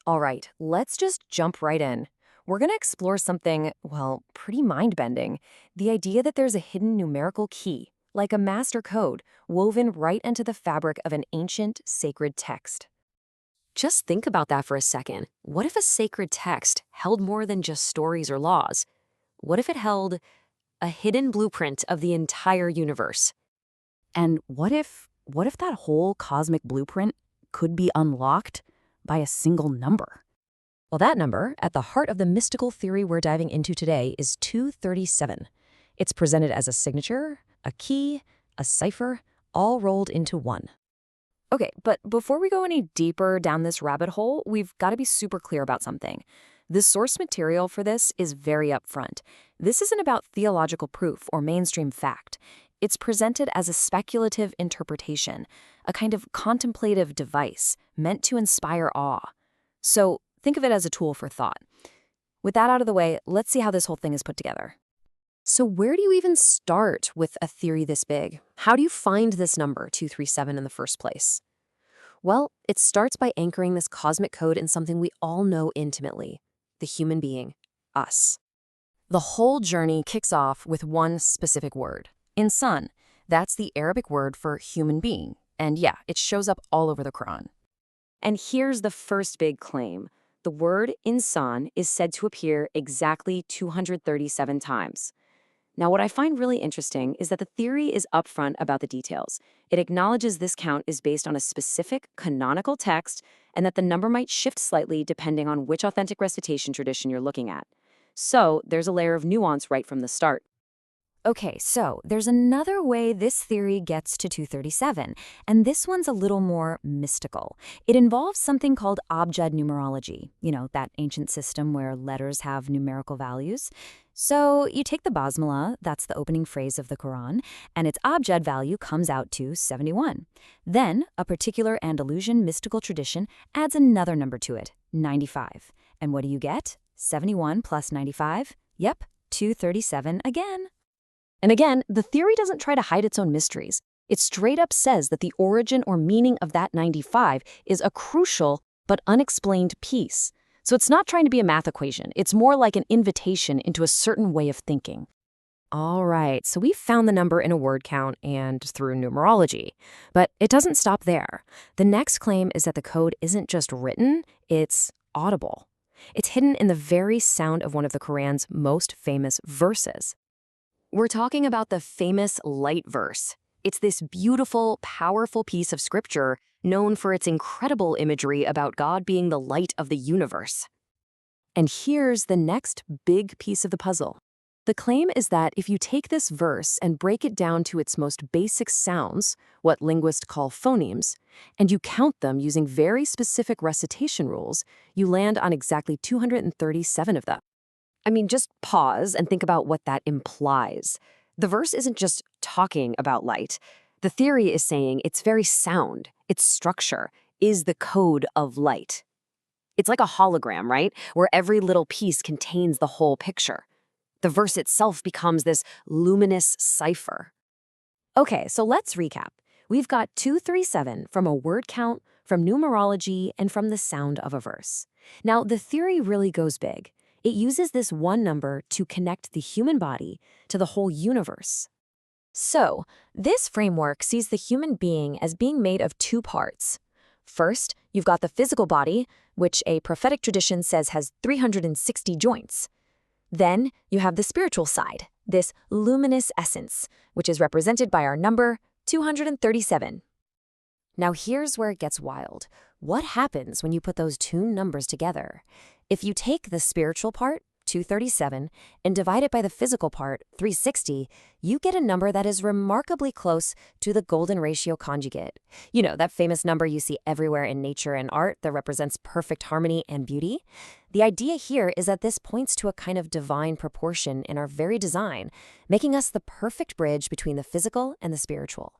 All right, let's just jump right in. We're going to explore something, well, pretty mind-bending. The idea that there's a hidden numerical key, like a master code, woven right into the fabric of an ancient, sacred text. Just think about that for a second. What if a sacred text held more than just stories or laws? What if it held a hidden blueprint of the entire universe? And what if that whole cosmic blueprint could be unlocked by a single number? Well, that number, at the heart of the mystical theory we're diving into today, is 237. It's presented as a signature, a key, a cipher, all rolled into one. Okay, but before we go any deeper down this rabbit hole, we've got to be super clear about something. The source material for this is very upfront. This isn't about theological proof or mainstream fact. It's presented as a speculative interpretation, a kind of contemplative device meant to inspire awe. So think of it as a tool for thought. With that out of the way, let's see how this whole thing is put together. So where do you even start with a theory this big? How do you find this number, 237, in the first place? Well, it starts by anchoring this cosmic code in something we all know intimately, the human being, us. The whole journey kicks off with one specific word, insan. That's the Arabic word for human being. And yeah, it shows up all over the Quran. And here's the first big claim. The word insan is said to appear exactly 237 times. Now, what I find really interesting is that the theory is upfront about the details. It acknowledges this count is based on a specific canonical text and that the number might shift slightly depending on which authentic recitation tradition you're looking at. So there's a layer of nuance right from the start. Okay, so there's another way this theory gets to 237, and this one's a little more mystical. It involves something called abjad numerology, that ancient system where letters have numerical values. So you take the basmala, that's the opening phrase of the Quran, and its abjad value comes out to 71. Then a particular Andalusian mystical tradition adds another number to it, 95. And what do you get? 71 plus 95? Yep, 237 again. And again, the theory doesn't try to hide its own mysteries. It straight up says that the origin or meaning of that 95 is a crucial but unexplained piece. So it's not trying to be a math equation. It's more like an invitation into a certain way of thinking. All right, so we found the number in a word count and through numerology. But it doesn't stop there. The next claim is that the code isn't just written, it's audible. It's hidden in the very sound of one of the Quran's most famous verses. We're talking about the famous light verse. It's this beautiful, powerful piece of scripture known for its incredible imagery about God being the light of the universe. And here's the next big piece of the puzzle. The claim is that if you take this verse and break it down to its most basic sounds, what linguists call phonemes, and you count them using very specific recitation rules, you land on exactly 237 of them. I mean, just pause and think about what that implies. The verse isn't just talking about light. The theory is saying its very sound, its structure, is the code of light. It's like a hologram, right? Where every little piece contains the whole picture. The verse itself becomes this luminous cipher. Okay, so let's recap. We've got 237 from a word count, from numerology, and from the sound of a verse. Now, the theory really goes big. It uses this one number to connect the human body to the whole universe. So, this framework sees the human being as being made of two parts. First, you've got the physical body, which a prophetic tradition says has 360 joints. Then, you have the spiritual side, this luminous essence, which is represented by our number 237. Now here's where it gets wild. What happens when you put those two numbers together? If you take the spiritual part, 237, and divide it by the physical part, 360, you get a number that is remarkably close to the golden ratio conjugate. You know, that famous number you see everywhere in nature and art that represents perfect harmony and beauty? The idea here is that this points to a kind of divine proportion in our very design, making us the perfect bridge between the physical and the spiritual.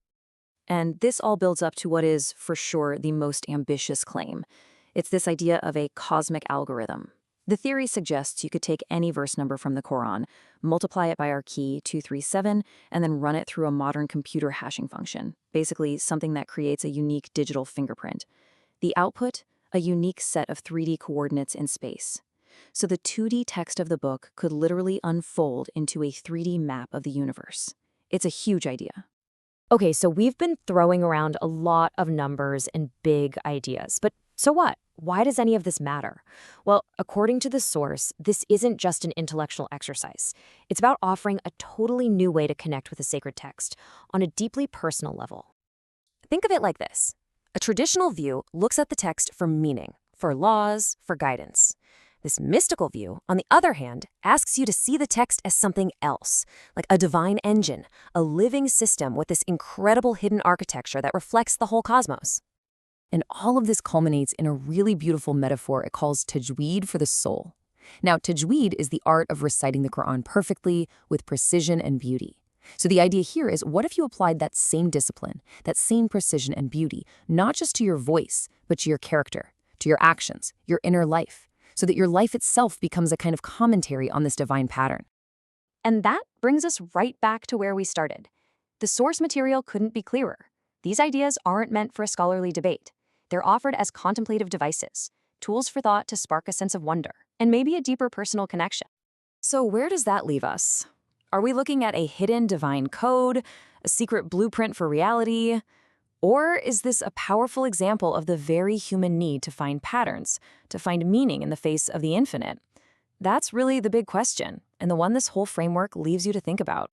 And this all builds up to what is, for sure, the most ambitious claim. It's this idea of a cosmic algorithm. The theory suggests you could take any verse number from the Quran, multiply it by our key 237, and then run it through a modern computer hashing function, basically something that creates a unique digital fingerprint. The output? A a unique set of 3D coordinates in space. So the 2D text of the book could literally unfold into a 3D map of the universe. It's a huge idea. Okay, so we've been throwing around a lot of numbers and big ideas, but so what? Why does any of this matter? Well, according to the source, this isn't just an intellectual exercise. It's about offering a totally new way to connect with a sacred text on a deeply personal level. Think of it like this. A traditional view looks at the text for meaning, for laws, for guidance. This mystical view, on the other hand, asks you to see the text as something else, like a divine engine, a living system with this incredible hidden architecture that reflects the whole cosmos. And all of this culminates in a really beautiful metaphor it calls tajweed for the soul. Now, tajweed is the art of reciting the Quran perfectly, with precision and beauty. So the idea here is, what if you applied that same discipline, that same precision and beauty, not just to your voice, but to your character, to your actions, your inner life, so that your life itself becomes a kind of commentary on this divine pattern. And that brings us right back to where we started. The source material couldn't be clearer. These ideas aren't meant for a scholarly debate. They're offered as contemplative devices, tools for thought to spark a sense of wonder, and maybe a deeper personal connection. So where does that leave us? Are we looking at a hidden divine code, a secret blueprint for reality? Or is this a powerful example of the very human need to find patterns, to find meaning in the face of the infinite? That's really the big question, and the one this whole framework leaves you to think about.